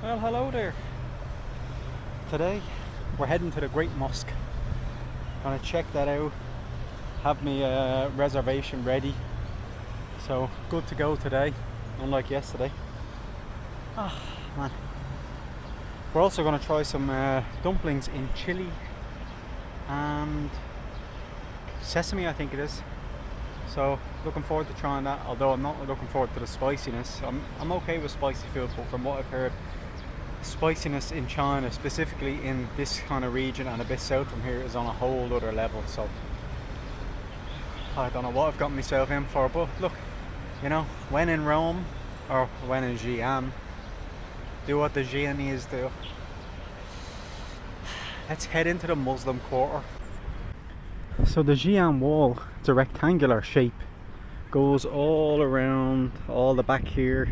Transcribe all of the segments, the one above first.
Well, hello there. Today we're heading to the Great Mosque. Gonna check that out, have me a reservation ready. So good to go today, unlike yesterday. Ah, man. We're also gonna try some dumplings in chili and sesame, I think it is. So looking forward to trying that, although I'm not looking forward to the spiciness. I'm okay with spicy food, but from what I've heard, spiciness in China, specifically in this kind of region and a bit south from here, is on a whole other level. So I don't know what I've got myself in for, but look, you know, when in Rome, or when in Xi'an, do what the Xianese do. Let's head into the Muslim quarter. So the Xian wall, it's a rectangular shape, goes all around, all the back here,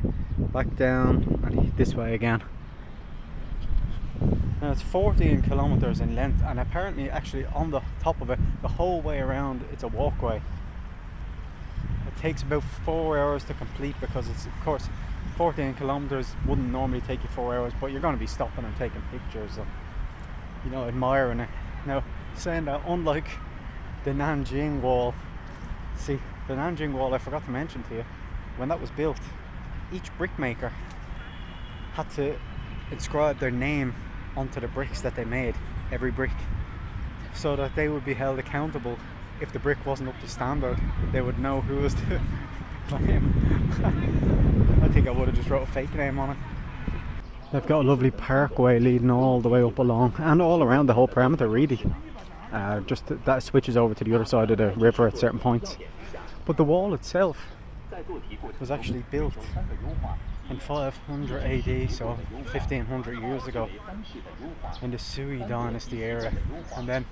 back down, and this way again. Now it's 14 kilometers in length, and apparently actually on the top of it, the whole way around, it's a walkway. It takes about 4 hours to complete, because it's, of course, 14 kilometers wouldn't normally take you 4 hours, but you're going to be stopping and taking pictures and, you know, admiring it. Now, saying that, unlike the Nanjing wall, see, the Nanjing wall, I forgot to mention to you, when that was built, each brickmaker had to inscribe their name onto the bricks that they made, every brick, so that they would be held accountable. If the brick wasn't up to standard, they would know who was to blame. I think I would have just wrote a fake name on it. They've got a lovely parkway leading all the way up along and all around the whole perimeter, really. Just that switches over to the other side of the river at certain points. But the wall itself was actually built in 500 AD, so 1500 years ago, in the Sui dynasty era, and then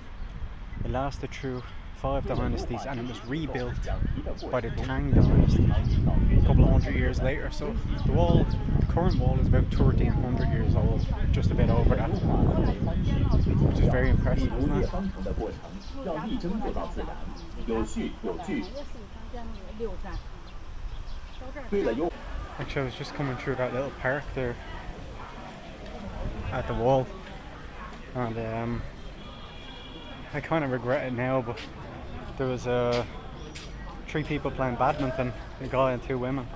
it lasted through 5 dynasties, and it was rebuilt by the Tang dynasty a couple of hundred years later. So the wall, the current wall, is about 1300 years old, just a bit over that, which is very impressive, isn't it? Actually, I was just coming through that little park there at the wall, and I kind of regret it now, but there was 3 people playing badminton, a guy and 2 women,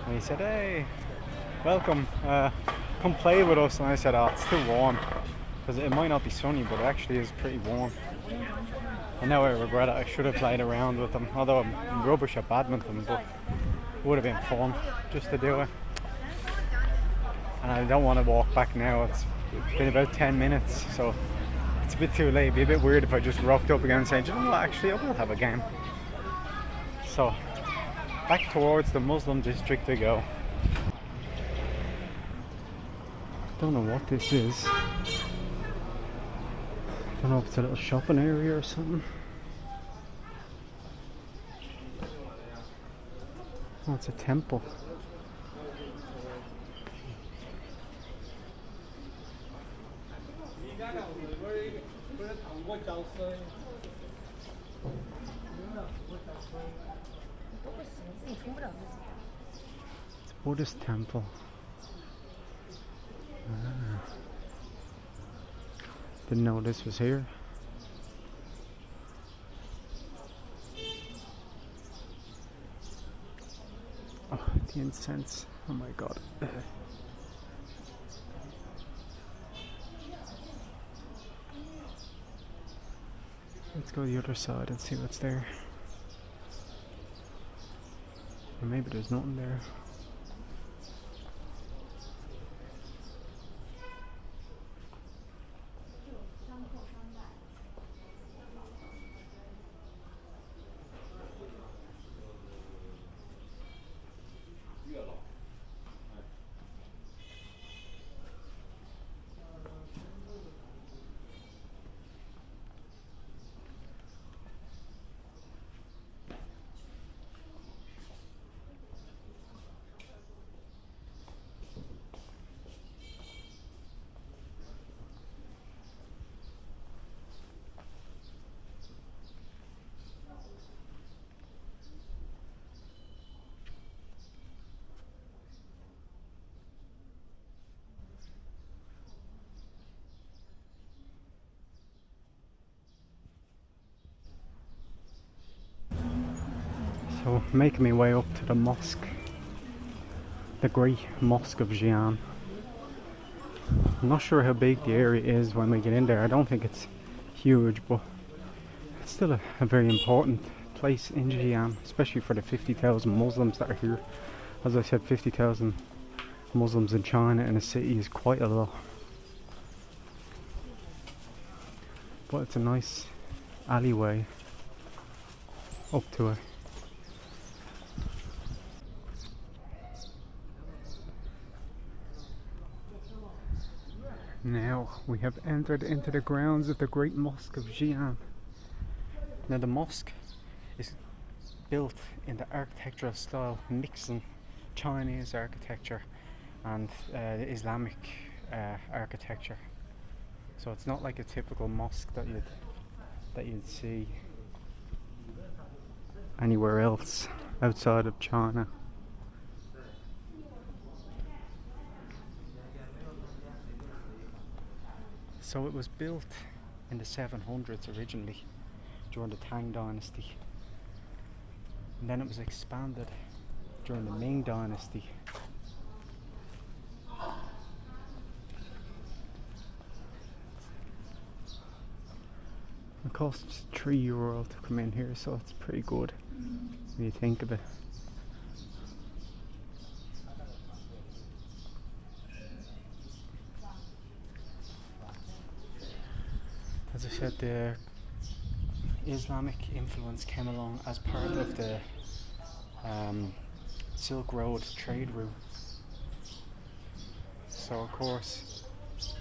and he said, "Hey, welcome, come play with us." And I said, "Oh, it's too warm," because it might not be sunny, but it actually is pretty warm. And now I regret it. I should have played around with them, although I'm rubbish at badminton, but it would have been fun just to do it. And I don't want to walk back now. It's been about 10 minutes, so it's a bit too late. It'd be a bit weird if I just rocked up again and said, "You know what, actually I will have a game." So back towards the Muslim district we go. Don't know what this is. Don't know if it's a little shopping area or something. Oh, it's a temple. It's a Buddhist temple. Didn't know this was here. Oh, the incense. Oh my god. Let's go to the other side and see what's there. Or maybe there's nothing there. So making my way up to the mosque, the Great Mosque of Xi'an. I'm not sure how big the area is when we get in there. I don't think it's huge, but it's still a very important place in Xi'an, especially for the 50,000 Muslims that are here. As I said, 50,000 Muslims in China in a city is quite a lot. But it's a nice alleyway up to it. Now we have entered into the grounds of the Great Mosque of Xi'an. Now the mosque is built in the architectural style mixing Chinese architecture and the Islamic architecture. So it's not like a typical mosque that you'd see anywhere else outside of China. So it was built in the 700s originally, during the Tang Dynasty, and then it was expanded during the Ming Dynasty. It costs €3 to come in here, so it's pretty good when you think of it. As I said, the Islamic influence came along as part of the Silk Road trade route. So of course,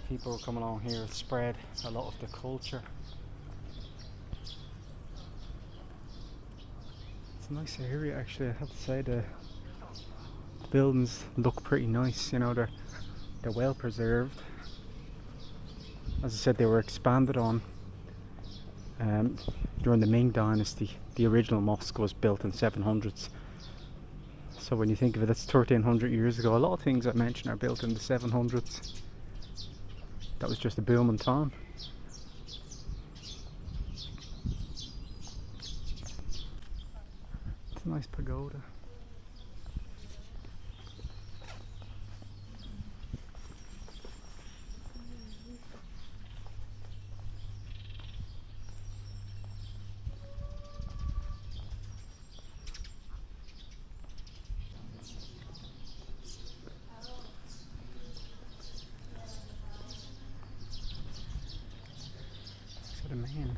people come along here spread a lot of the culture. It's a nice area actually, I have to say. The buildings look pretty nice, you know, they're well preserved. As I said, they were expanded on during the Ming Dynasty. The original mosque was built in 700s. So when you think of it, that's 1300 years ago. A lot of things I mentioned are built in the 700s. That was just a booming time. It's a nice pagoda. The main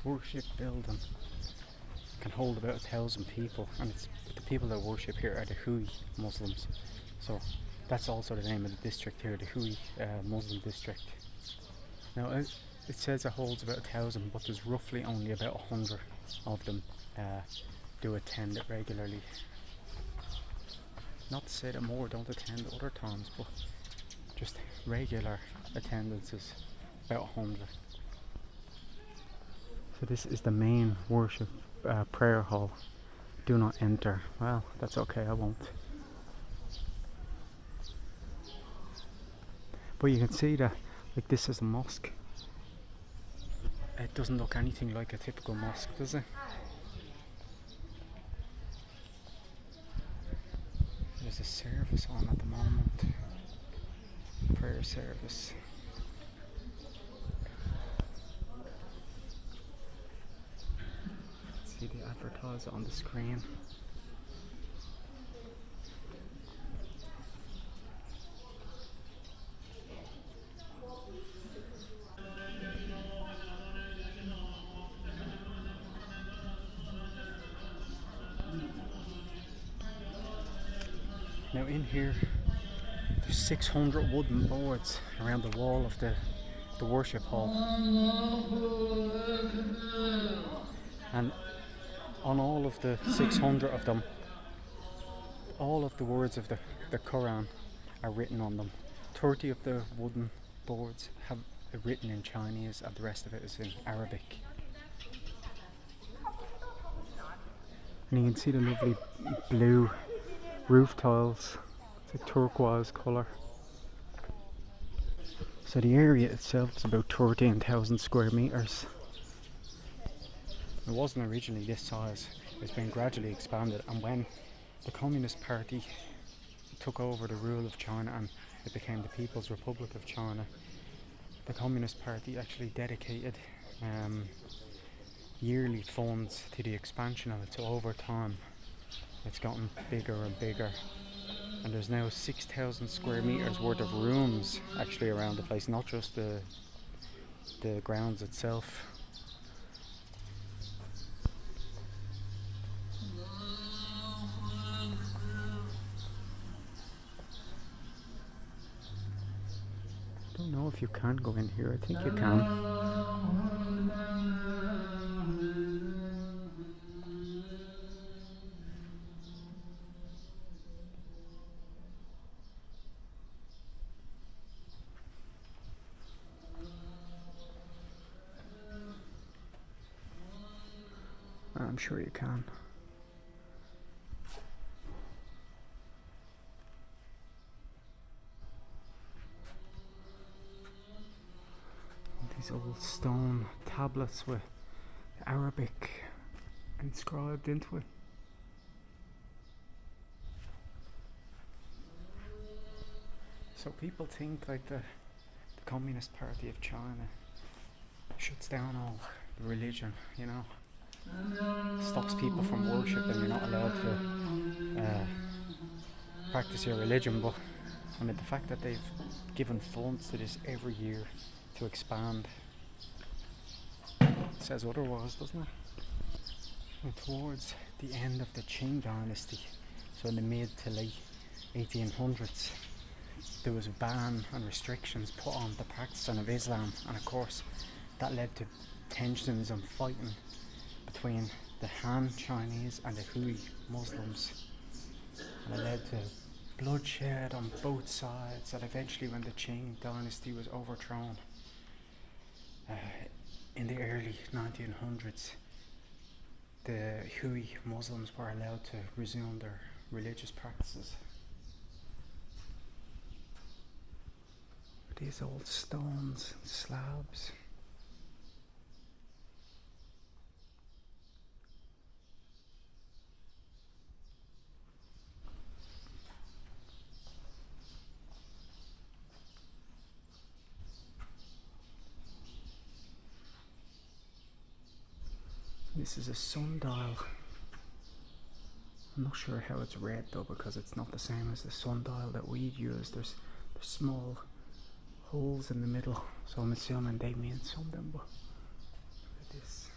worship building can hold about 1,000 people, and it's the people that worship here are the Hui Muslims. So that's also the name of the district here, the Hui Muslim district. Now it says it holds about 1,000, but there's roughly only about 100 of them do attend it regularly. Not to say that more don't attend other times, but just regular attendance is about 100. So this is the main worship prayer hall. Do not enter. Well, that's okay, I won't. But you can see that, like, this is a mosque. It doesn't look anything like a typical mosque, does it? There's a service on at the moment. Prayer service. See the advertiser on the screen. Now in here there's 600 wooden boards around the wall of the worship hall, and on all of the 600 of them, all of the words of the Quran are written on them. 30 of the wooden boards have it written in Chinese, and the rest of it is in Arabic. And you can see the lovely blue roof tiles. It's a turquoise colour. So the area itself is about 13,000 square metres. It wasn't originally this size. It's been gradually expanded, and when the Communist Party took over the rule of China and it became the People's Republic of China, the Communist Party actually dedicated yearly funds to the expansion of it. So over time it's gotten bigger and bigger, and there's now 6,000 square meters worth of rooms actually around the place, not just the grounds itself. I don't know if you can go in here. I think you can. I'm sure you can. These old stone tablets with Arabic inscribed into it. So people think like the Communist Party of China shuts down all the religion, you know, stops people from worship, and you're not allowed to practice your religion. But I mean, the fact that they've given funds to this every year to expand says otherwise, doesn't it? And towards the end of the Qing dynasty, so in the mid to late 1800s, there was a ban and restrictions put on the practicing of Islam, and of course that led to tensions and fighting between the Han Chinese and the Hui Muslims, and it led to bloodshed on both sides. And eventually, when the Qing dynasty was overthrown in the early 1900s, the Hui Muslims were allowed to resume their religious practices. These old stones and slabs. This is a sundial. I'm not sure how it's read though, because it's not the same as the sundial that we'd use. There's small holes in the middle, so I'm assuming they mean something. But look at this.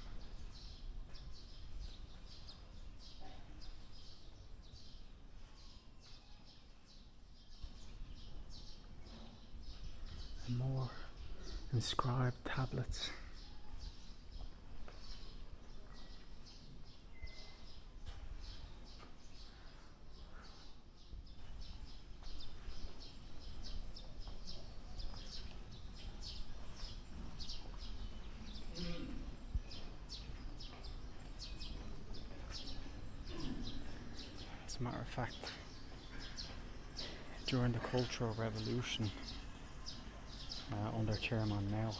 And more inscribed tablets. As a matter of fact, during the Cultural Revolution under Chairman Mao,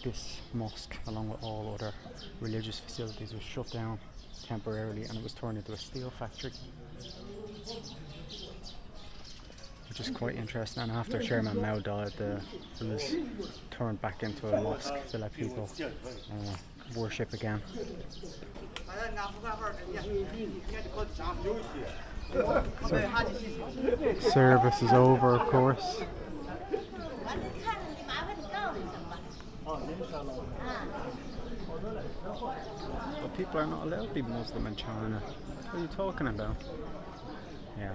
this mosque, along with all other religious facilities, was shut down temporarily, and it was turned into a steel factory, which is quite interesting. And after Chairman Mao died, it was turned back into a mosque to let people worship again. So, service is over, of course. But people are not allowed to be Muslim in China. What are you talking about? Yeah.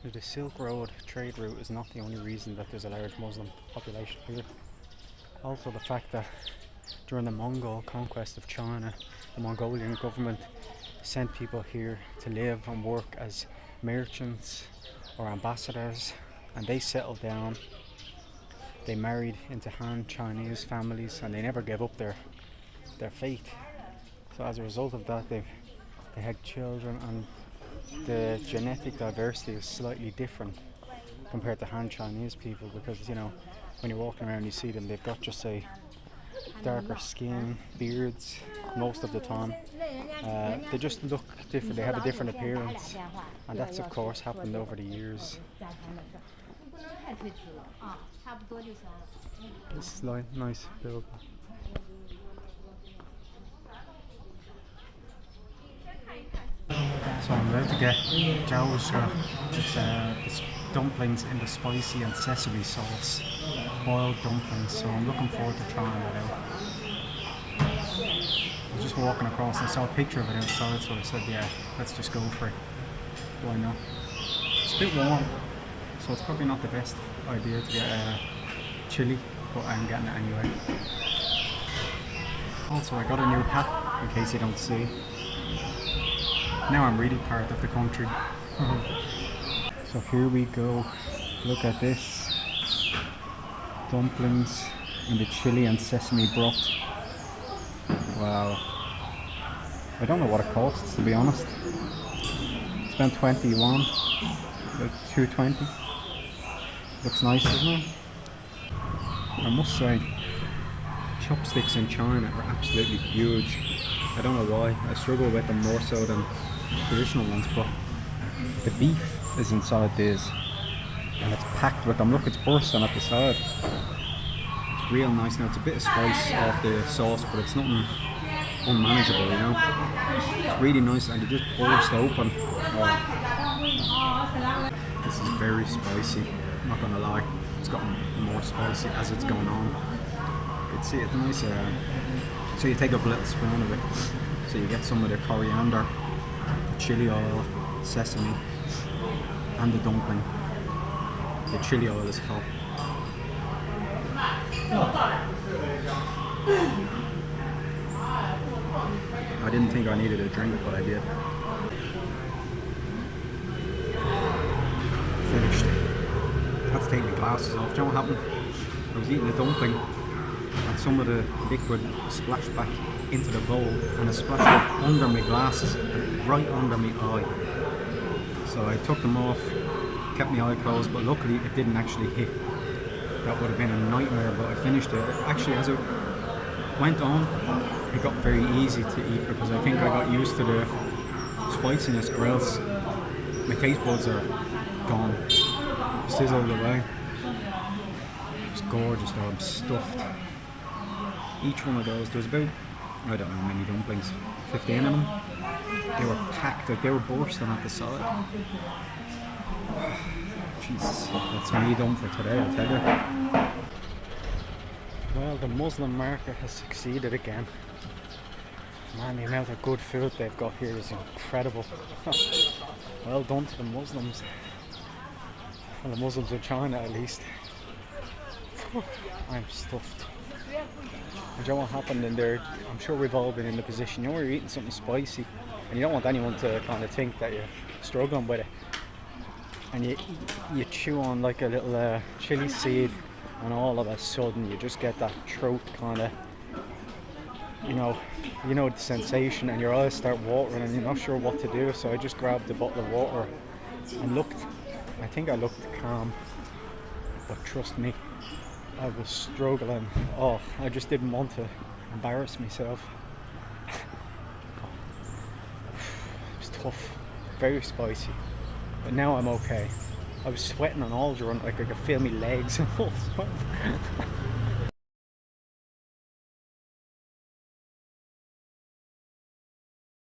The Silk Road trade route is not the only reason that there's a large Muslim population here. Also the fact that during the Mongol conquest of China, the Mongolian government sent people here to live and work as merchants or ambassadors, and they settled down. They married into Han Chinese families, and they never gave up their faith. So as a result of that, they had children, and the genetic diversity is slightly different compared to Han Chinese people, because, you know, when you're walking around you see them, they've got just say darker skin, beards most of the time. They just look different, they have a different appearance, and that's of course happened over the years. This is like nice building. So I'm about to get jiaozi. It's dumplings in the spicy and sesame sauce, boiled dumplings. So I'm looking forward to trying that out. I was just walking across and I saw a picture of it outside, so I said, yeah, let's just go for it. Why not? It's a bit warm, so it's probably not the best idea to get chili, but I'm getting it anyway. Also, I got a new hat, in case you don't see. Now I'm really part of the country. So here we go. Look at this. Dumplings in the chili and sesame broth. Wow. I don't know what it costs, to be honest. Spent 20 yuan, like 220. Looks nice, doesn't it? I must say, chopsticks in China are absolutely huge. I don't know why. I struggle with them more so than traditional ones, but the beef is inside this and it's packed with them. Look, it's bursting at the side. It's real nice. Now it's a bit of spice off the sauce, but it's nothing unmanageable, you know. It's really nice and it just burst open. Oh. This is very spicy, I'm not gonna lie. It's gotten more spicy as it's going on. It's nice. So you take up a little spoon of it. So you get some of the coriander, the chili oil, sesame, and the dumpling. The chili oil is top. I didn't think I needed a drink, but I did. Finished. I had to take my glasses off. Do you know what happened? I was eating the dumpling and some of the liquid splashed back into the bowl and it splashed under my glasses, right under my eye. So I took them off, kept my eye closed, but luckily it didn't actually hit. That would have been a nightmare, but I finished it. Actually, as it went on, it got very easy to eat because I think I got used to the spiciness, or else my taste buds are gone, sizzled away. It's gorgeous though, I'm stuffed. Each one of those, there's about, I don't know how many dumplings, 15 of them. They were packed, like they were bursting at the side. Jesus, that's me done for today, I'll tell you. Well, the Muslim market has succeeded again. Man, the amount of good food they've got here is incredible. Well done to the Muslims. Well, the Muslims of China at least. I'm stuffed. Do you know what happened in there? I'm sure we've all been in the position, you know, where you're eating something spicy and you don't want anyone to kind of think that you're struggling with it. And you chew on like a little chili seed and all of a sudden you just get that throat kind of, you know the sensation, and your eyes start watering and you're not sure what to do. So I just grabbed a bottle of water and I think I looked calm, but trust me, I was struggling. Oh, I just didn't want to embarrass myself. It was tough, very spicy, but now I'm okay. I was sweating on all during, like I could feel my legs and all stuff.